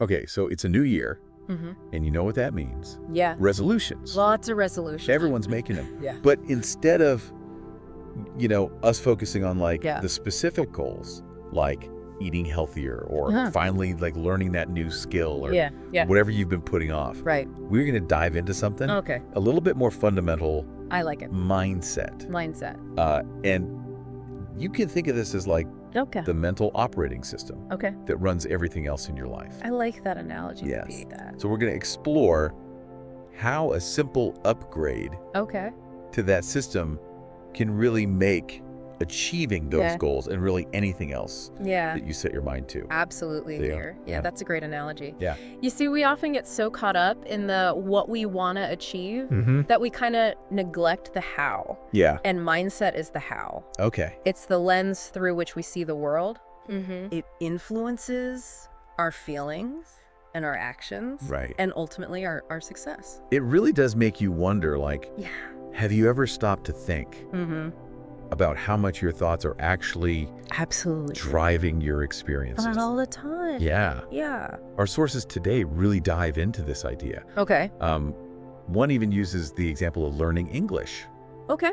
Okay, so it's a new year, Mm-hmm. and you know what that means. Yeah. Resolutions. Lots of resolutions. Everyone's making them. Yeah. But instead of, us focusing on Yeah. the specific goals, like eating healthier or Uh-huh. finally learning that new skill or Yeah. Yeah. whatever you've been putting off, Right. we're going to dive into something Okay. a little bit more fundamental I like it. mindset. Mindset. And you can think of this as like Okay. the mental operating system Okay. that runs everything else in your life. I like that analogy. Yes. Beat that. So we're going to explore how a simple upgrade Okay. to that system can really make achieving those Yeah. goals and really anything else Yeah. that you set your mind to. Absolutely Yeah. here. Yeah, Yeah. that's a great analogy. Yeah. You see, we often get so caught up in the what we want to achieve Mm-hmm. that we kind of neglect the how. Yeah. And mindset is the how. Okay. It's the lens through which we see the world. Mm-hmm. It influences our feelings and our actions. Right. And ultimately our success. It really does make you wonder, Yeah. have you ever stopped to think Mm-hmm. about how much your thoughts are actually Absolutely. driving your experiences? Not all the time. Yeah. Yeah. Our sources today really dive into this idea. Okay. One even uses the example of learning English. Okay.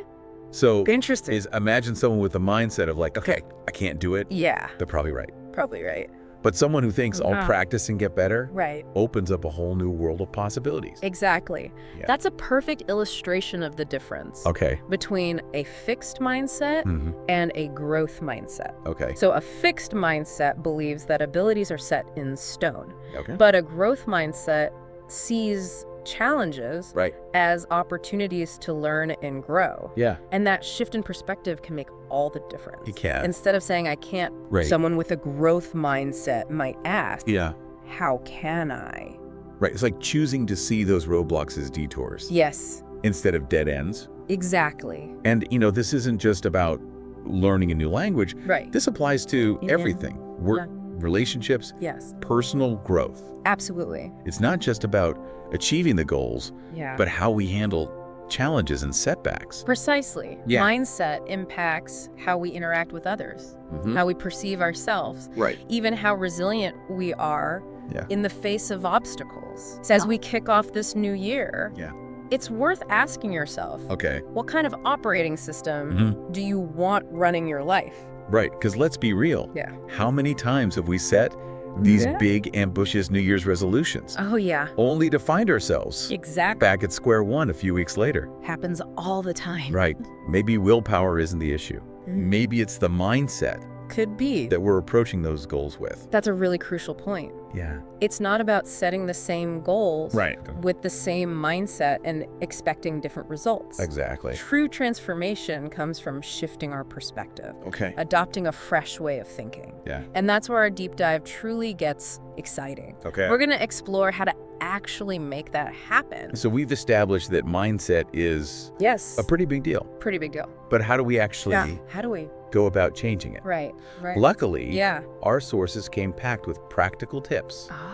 So Interesting. imagine someone with the mindset of okay, I can't do it. Yeah. They're probably right. Probably right. But someone who thinks I'll Uh-huh. practice and get better Right. opens up a whole new world of possibilities. Exactly. Yeah. That's a perfect illustration of the difference Okay. between a fixed mindset Hmm. and a growth mindset. Okay. So a fixed mindset believes that abilities are set in stone, Okay. but a growth mindset sees challenges Right. as opportunities to learn and grow. Yeah. And that shift in perspective can make all the difference. It can. Instead of saying I can't, Right. someone with a growth mindset might ask, Yeah. how can I? Right. It's like choosing to see those roadblocks as detours Yes, instead of dead ends. exactly. And, this isn't just about learning a new language. Right. This applies to Yeah. everything. Work, relationships, Yes, personal growth. absolutely. It's not just about achieving the goals, Yeah. but how we handle challenges and setbacks. Precisely. Yeah. Mindset impacts how we interact with others, Mhm. how we perceive ourselves, Right. even how resilient we are Yeah. in the face of obstacles. So as we kick off this new year, Yeah. it's worth asking yourself, Okay. what kind of operating system Mhm. do you want running your life? Right. Because let's be real. Yeah. How many times have we set these Yeah. big, ambitious New Year's resolutions, Oh, yeah. only to find ourselves Exactly. back at square one a few weeks later? Happens all the time. Right. Maybe willpower isn't the issue. Mhm. Maybe it's the mindset Could be. that we're approaching those goals with. That's a really crucial point. Yeah. It's not about setting the same goals Right. with the same mindset and expecting different results. Exactly. True transformation comes from shifting our perspective, Okay. adopting a fresh way of thinking. Yeah. And that's where our deep dive truly gets exciting. Okay. We're going to explore how to actually make that happen. So we've established that mindset is Yes. a pretty big deal. Pretty big deal. But how do we actually How do we? go about changing it? Right. Right. Luckily, Yeah. our sources came packed with practical tips. Ah,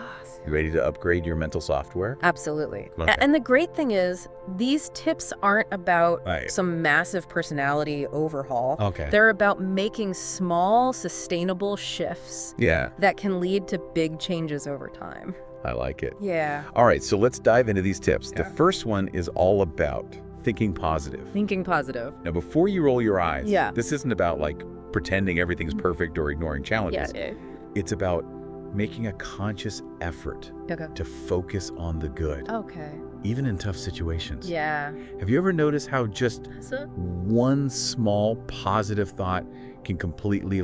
You ready to upgrade your mental software? absolutely. Okay. And the great thing is, these tips aren't about Right. some massive personality overhaul. Okay. They're about making small, sustainable shifts Yeah, that can lead to big changes over time. I like it. Yeah. All right, so let's dive into these tips. The Yeah. first one is all about thinking positive. Thinking positive. Now, before you roll your eyes, Yeah. this isn't about pretending everything's perfect or ignoring challenges. Yeah. It's about making a conscious effort Okay. to focus on the good, Okay. even in tough situations. Yeah. Have you ever noticed how just So, one small positive thought can completely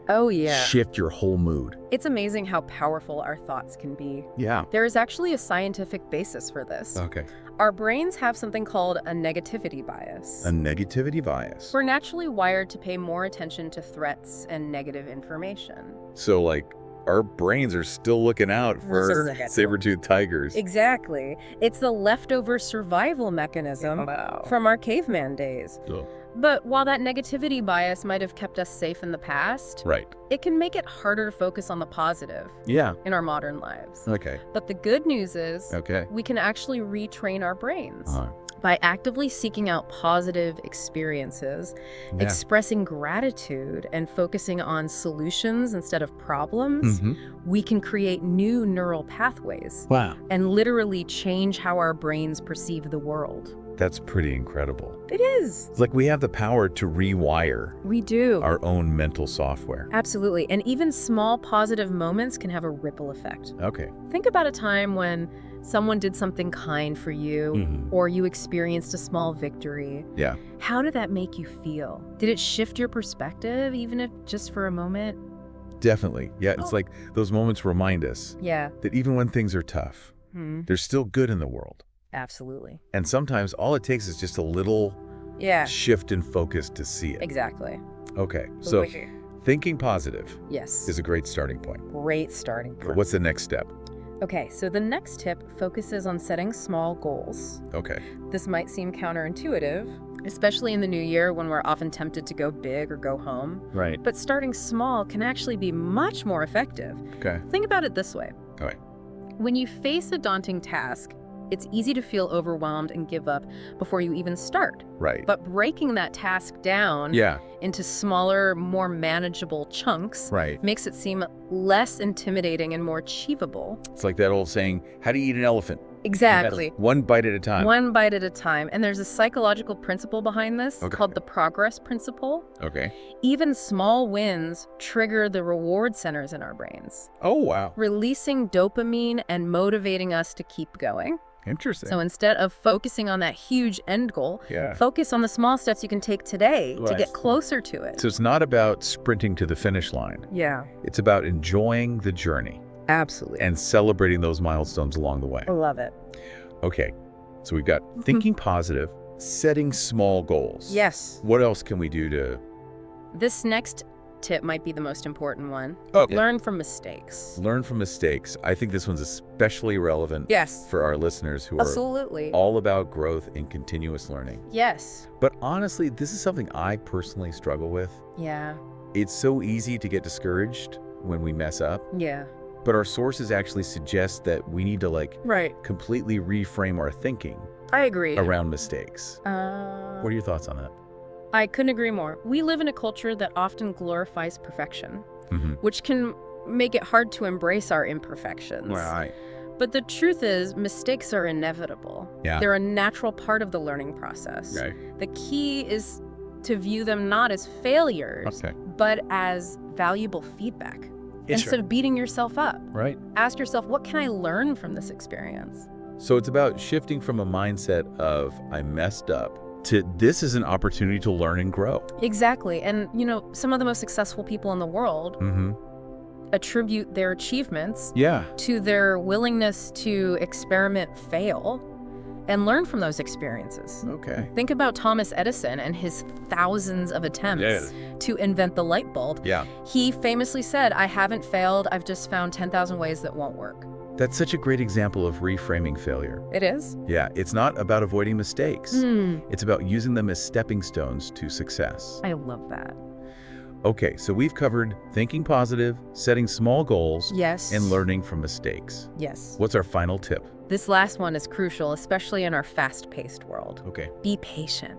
oh, yeah. shift your whole mood? It's amazing how powerful our thoughts can be. Yeah. There is actually a scientific basis for this. Okay. Our brains have something called a negativity bias. A negativity bias. We're naturally wired to pay more attention to threats and negative information. So our brains are still looking out for Exactly. saber-toothed tigers. Exactly. It's the leftover survival mechanism from our caveman days. Oh. But while that negativity bias might have kept us safe in the past, Right. it can make it harder to focus on the positive Yeah. in our modern lives. Okay. But the good news is Okay. we can actually retrain our brains. By actively seeking out positive experiences, Yeah. expressing gratitude, and focusing on solutions instead of problems, we can create new neural pathways Wow. and literally change how our brains perceive the world. That's pretty incredible. It is. It's like we have the power to rewire We do. our own mental software. Absolutely. And even small positive moments can have a ripple effect. Okay. Think about a time when someone did something kind for you, or you experienced a small victory. Yeah. How did that make you feel? Did it shift your perspective, even if just for a moment? Definitely. Yeah, it's Oh. like those moments remind us Yeah. that even when things are tough, there's still good in the world. Absolutely. And sometimes all it takes is just a little Yeah. shift in focus to see it. Exactly. Okay, so thinking positive Yes. is a great starting point. Great starting But point. what's the next step? Okay, so the next tip focuses on setting small goals. Okay. This might seem counterintuitive, especially in the new year when we're often tempted to go big or go home. Right. But starting small can actually be much more effective. Okay. Think about it this way. All right. When you face a daunting task, it's easy to feel overwhelmed and give up before you even start. Right. But breaking that task down Yeah. into smaller, more manageable chunks Right. makes it seem less intimidating and more achievable. It's like that old saying, how do you eat an elephant? Exactly. One bite at a time. One bite at a time. And there's a psychological principle behind this Okay. called the progress principle. Okay. Even small wins trigger the reward centers in our brains, Oh, wow. releasing dopamine and motivating us to keep going. Interesting. So instead of focusing on that huge end goal, Yeah. focus on the small steps you can take today to Right. get closer to it. So it's not about sprinting to the finish line. Yeah, It's about enjoying the journey absolutely. and celebrating those milestones along the way. I love it. Okay. So we've got thinking positive, setting small goals. Yes. What else can we do to... This next tip might be the most important one. Okay. Learn from mistakes. Learn from mistakes. I think this one's especially relevant Yes. for our listeners who are Absolutely. all about growth and continuous learning. Yes. But honestly, this is something I personally struggle with. Yeah. It's so easy to get discouraged when we mess up, Yeah. but our sources actually suggest that we need to Right. completely reframe our thinking I agree. around mistakes. What are your thoughts on that? I couldn't agree more. We live in a culture that often glorifies perfection, which can make it hard to embrace our imperfections. Right. But the truth is, mistakes are inevitable. Yeah. They're a natural part of the learning process. Okay. The key is to view them not as failures, Okay. but as valuable feedback. Instead of beating yourself up, Right. ask yourself, what can I learn from this experience? So it's about shifting from a mindset of I messed up to this is an opportunity to learn and grow. Exactly. And, some of the most successful people in the world attribute their achievements Yeah. to their willingness to experiment, fail, and learn from those experiences. Okay. Think about Thomas Edison and his thousands of attempts Yes. to invent the light bulb. Yeah. He famously said, I haven't failed, I've just found 10,000 ways that won't work. That's such a great example of reframing failure. It is? Yeah, it's not about avoiding mistakes. It's about using them as stepping stones to success. I love that. Okay, so we've covered thinking positive, setting small goals, Yes. and learning from mistakes. Yes. What's our final tip? This last one is crucial, especially in our fast-paced world. Okay. Be patient.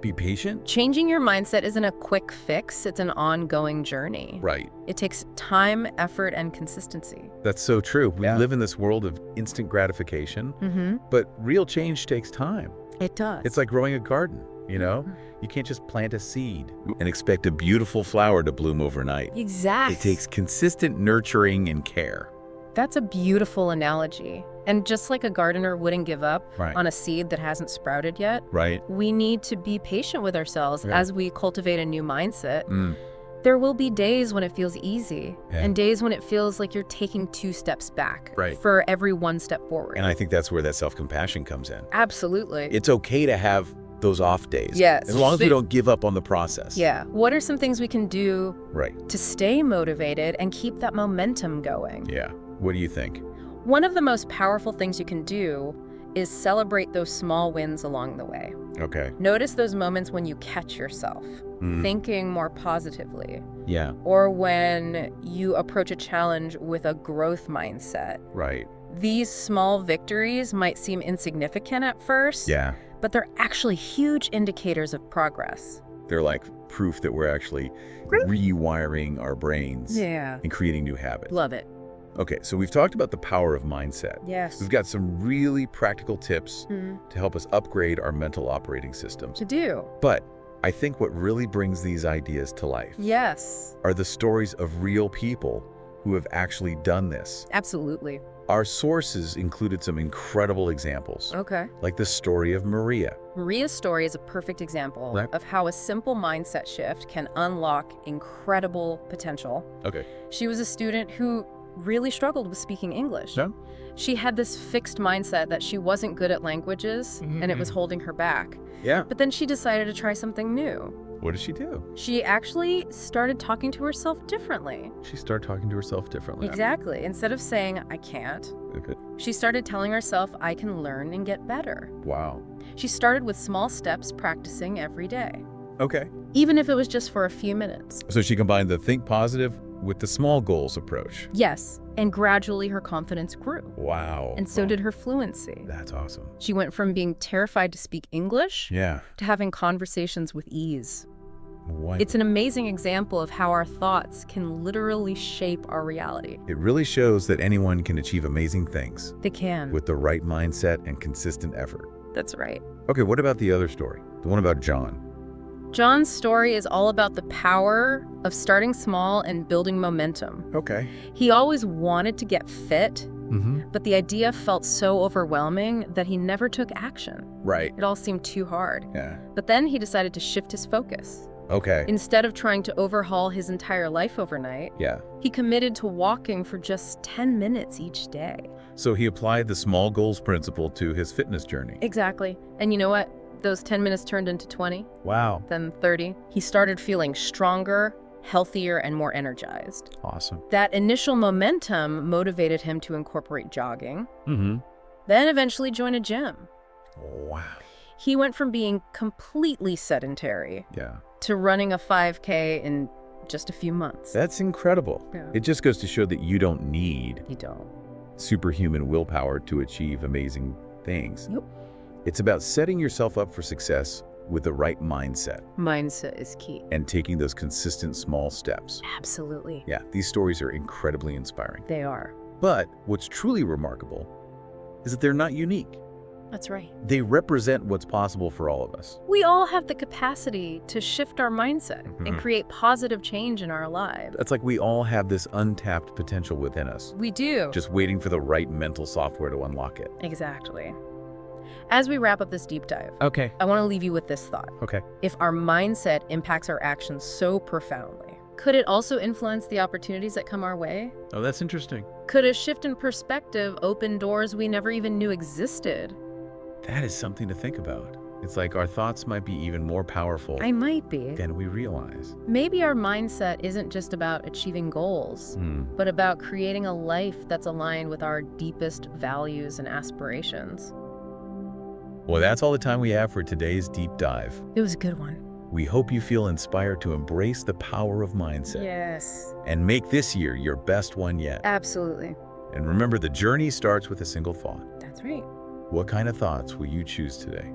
Be patient? Changing your mindset isn't a quick fix, it's an ongoing journey. Right. It takes time, effort, and consistency. That's so true. We Yeah. live in this world of instant gratification, Mm-hmm. but real change takes time. It does. It's like growing a garden, you know? You can't just plant a seed and expect a beautiful flower to bloom overnight. Exactly. It takes consistent nurturing and care. That's a beautiful analogy. And just like a gardener wouldn't give up Right. on a seed that hasn't sprouted yet, Right? we need to be patient with ourselves Yeah. as we cultivate a new mindset. Mm. There will be days when it feels easy Yeah. and days when it feels like you're taking 2 steps back Right. for every 1 step forward. And I think that's where that self-compassion comes in. Absolutely. It's okay to have those off days. Yes. As long as we don't give up on the process. Yeah. What are some things we can do Right. to stay motivated and keep that momentum going? Yeah. What do you think? One of the most powerful things you can do is celebrate those small wins along the way. Okay. Notice those moments when you catch yourself Mm. thinking more positively, Yeah. or when you approach a challenge with a growth mindset. Right. These small victories might seem insignificant at first, Yeah. but they're actually huge indicators of progress. They're like proof that we're actually rewiring our brains Yeah. and creating new habits. Love it. Okay, so we've talked about the power of mindset. Yes. We've got some really practical tips Mhm. to help us upgrade our mental operating systems. To do. But I think what really brings these ideas to life Yes. are the stories of real people who have actually done this. Absolutely. Our sources included some incredible examples, Okay. like the story of Maria. Maria's story is a perfect example Right. of how a simple mindset shift can unlock incredible potential. Okay. She was a student who really struggled with speaking English. Yeah. She had this fixed mindset that she wasn't good at languages and it was holding her back. Yeah. But then she decided to try something new. What did she do? She actually started talking to herself differently. She started talking to herself differently. Exactly. Instead of saying, I can't, Okay. she started telling herself, I can learn and get better. Wow. She started with small steps, practicing every day, Okay. even if it was just for a few minutes. So she combined the think positive with the small goals approach. Yes, and gradually her confidence grew, Wow. and so Wow. did her fluency. That's awesome. She went from being terrified to speak English Yeah. to having conversations with ease. What? It's an amazing example of how our thoughts can literally shape our reality. It really shows that anyone can achieve amazing things They can. with the right mindset and consistent effort. That's right. Okay, what about the other story? The one about John. John's story is all about the power of starting small and building momentum. Okay. He always wanted to get fit, Mm-hmm. but the idea felt so overwhelming that he never took action. Right. It all seemed too hard. Yeah. But then he decided to shift his focus. Okay. Instead of trying to overhaul his entire life overnight, Yeah. he committed to walking for just 10 minutes each day. So he applied the small goals principle to his fitness journey. Exactly. And you know what? Those 10 minutes turned into 20, Wow. then 30. He started feeling stronger, healthier, and more energized. Awesome. That initial momentum motivated him to incorporate jogging, Mm-hmm. then eventually join a gym. Wow. He went from being completely sedentary Yeah. to running a 5K in just a few months. That's incredible. Yeah. It just goes to show that you don't need You don't. superhuman willpower to achieve amazing things. Yep. It's about setting yourself up for success with the right mindset Mindset is key. and taking those consistent small steps. Absolutely. Yeah, these stories are incredibly inspiring. They are. But what's truly remarkable is that they're not unique. That's right. They represent what's possible for all of us. We all have the capacity to shift our mindset and Mhm. create positive change in our lives. It's like we all have this untapped potential within us, We do. just waiting for the right mental software to unlock it. Exactly. As we wrap up this deep dive, Okay. I want to leave you with this thought. Okay. If our mindset impacts our actions so profoundly, could it also influence the opportunities that come our way? Oh, that's interesting. Could a shift in perspective open doors we never even knew existed? That is something to think about. It's like our thoughts might be even more powerful I might be. than we realize. Maybe our mindset isn't just about achieving goals, but about creating a life that's aligned with our deepest values and aspirations. Well, that's all the time we have for today's deep dive. It was a good one. We hope you feel inspired to embrace the power of mindset Yes, and make this year your best one yet. absolutely. And remember, the journey starts with a single thought. That's right. What kind of thoughts will you choose today?